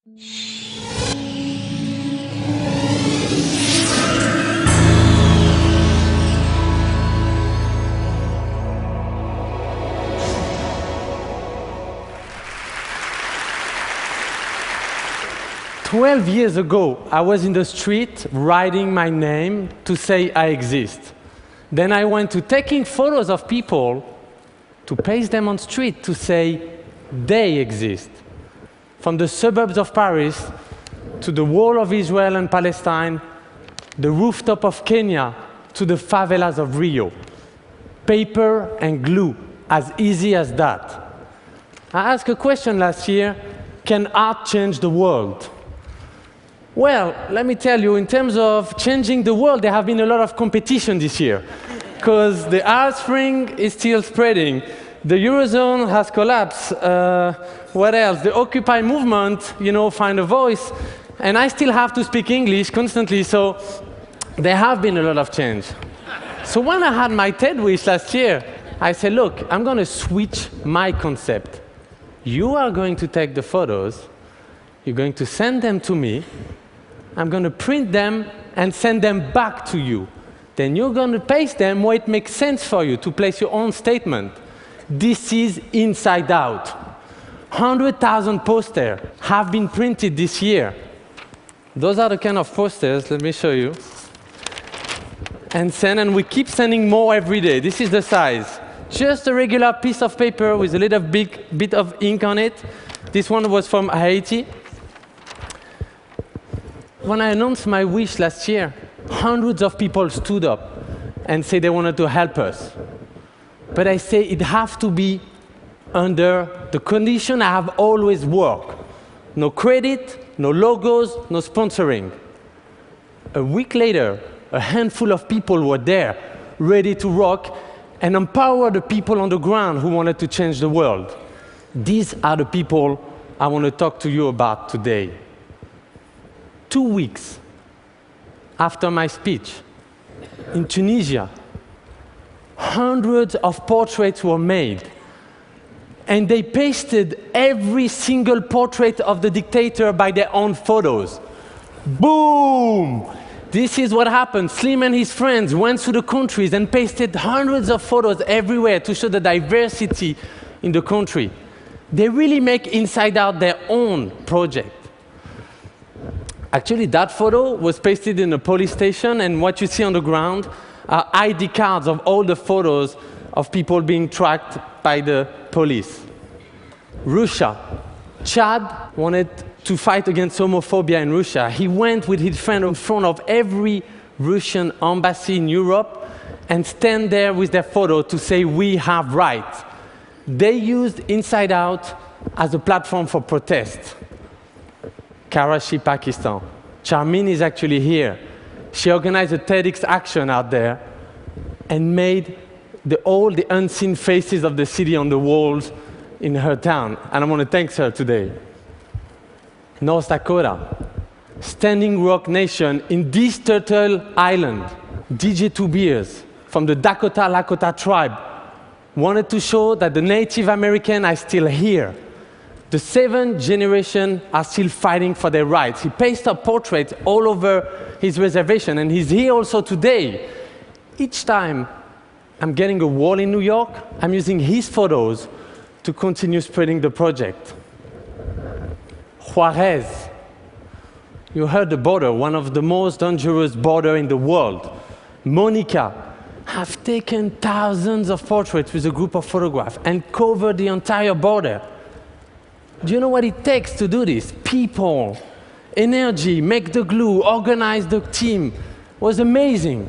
"12 years ago, I was in the street writing my name to say I exist. Then I went to taking photos of people to paste them on street to say they exist. From the suburbs of Paris to the wall of Israel and Palestine, the rooftop of Kenya to the favelas of Rio. Paper and glue, as easy as that. I asked a question last year: can art change the world? Well, let me tell you, in terms of changing the world, there have been a lot of competition this year, because the Arab Spring is still spreading. The Eurozone has collapsed. What else? The Occupy movement, find a voice. And I still have to speak English constantly, so there have been a lot of change. So when I had my TED Wish last year, I said, look, I'm going to switch my concept. You are going to take the photos, you're going to send them to me, I'm going to print them and send them back to you. Then you're going to paste them where it makes sense for you to place your own statement. This is inside out. 100,000 posters have been printed this year. Those are the kind of posters, let me show you. And we keep sending more every day. This is the size. Just a regular piece of paper with a little bit of ink on it. This one was from Haiti. When I announced my wish last year, hundreds of people stood up and said they wanted to help us. But I say it has to be under the condition I have always worked. No credit, no logos, no sponsoring. A week later, a handful of people were there, ready to rock and empower the people on the ground who wanted to change the world. These are the people I want to talk to you about today. 2 weeks after my speech, in Tunisia, hundreds of portraits were made. And they pasted every single portrait of the dictator by their own photos. Boom! This is what happened. Slim and his friends went to the countries and pasted hundreds of photos everywhere to show the diversity in the country. They really make Inside Out their own project. Actually, that photo was pasted in a police station, and what you see on the ground are ID cards of all the photos of people being tracked by the police. Russia. Chad wanted to fight against homophobia in Russia. He went with his friend in front of every Russian embassy in Europe and stand there with their photo to say, we have rights. They used Inside Out as a platform for protest. Karachi, Pakistan. Charmin is actually here. She organized a TEDx action out there and made all the unseen faces of the city on the walls in her town. And I want to thank her today. North Dakota. Standing Rock Nation in this Turtle Island. DJ Two Beers from the Dakota Lakota tribe wanted to show that the Native Americans are still here. The 7th generation are still fighting for their rights. He pasted up portraits all over his reservation, and he's here also today. Each time I'm getting a wall in New York, I'm using his photos to continue spreading the project. Juarez. You heard the border, one of the most dangerous borders in the world. Monica have taken thousands of portraits with a group of photographers and covered the entire border. Do you know what it takes to do this? People, energy, make the glue, organize the team. It was amazing.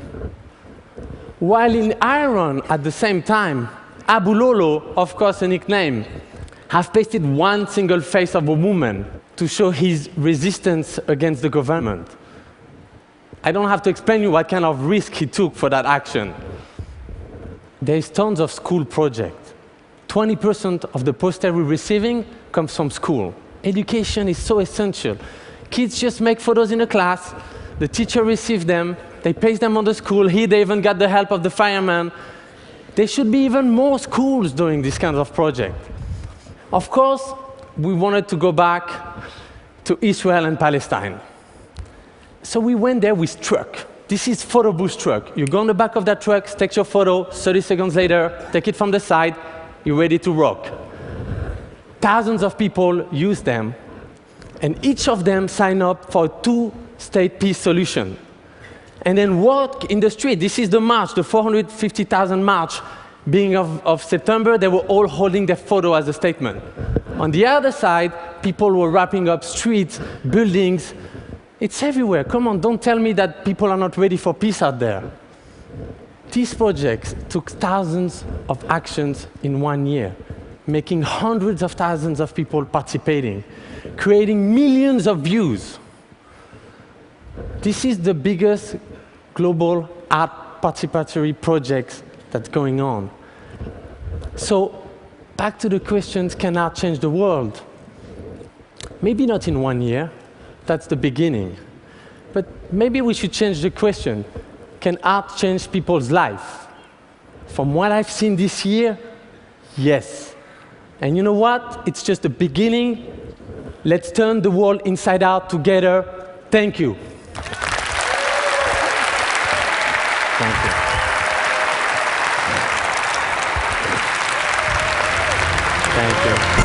While in Iran, at the same time, Abu Lolo, of course a nickname, have pasted one single face of a woman to show his resistance against the government. I don't have to explain you what kind of risk he took for that action. There's tons of school projects. 20% of the poster we're receiving comes from school. Education is so essential. Kids just make photos in a class, the teacher receives them, they paste them on the school, here they even got the help of the fireman. There should be even more schools doing this kind of project. Of course, we wanted to go back to Israel and Palestine. So we went there with truck. This is photo booth truck. You go on the back of that truck, take your photo, 30 seconds later, take it from the side, you're ready to rock. Thousands of people use them, and each of them sign up for a two-state peace solution. And then walk in the street. This is the march, the 450,000 march. Beginning of September, they were all holding their photo as a statement. On the other side, people were wrapping up streets, buildings. It's everywhere. Come on, don't tell me that people are not ready for peace out there. These projects took thousands of actions in 1 year, making hundreds of thousands of people participating, creating millions of views. This is the biggest global art participatory project that's going on. So, back to the questions, can art change the world? Maybe not in 1 year, that's the beginning. But maybe we should change the question, can art change people's life? From what I've seen this year, yes. And you know what? It's just the beginning. Let's turn the world inside out together. Thank you. Thank you. Thank you.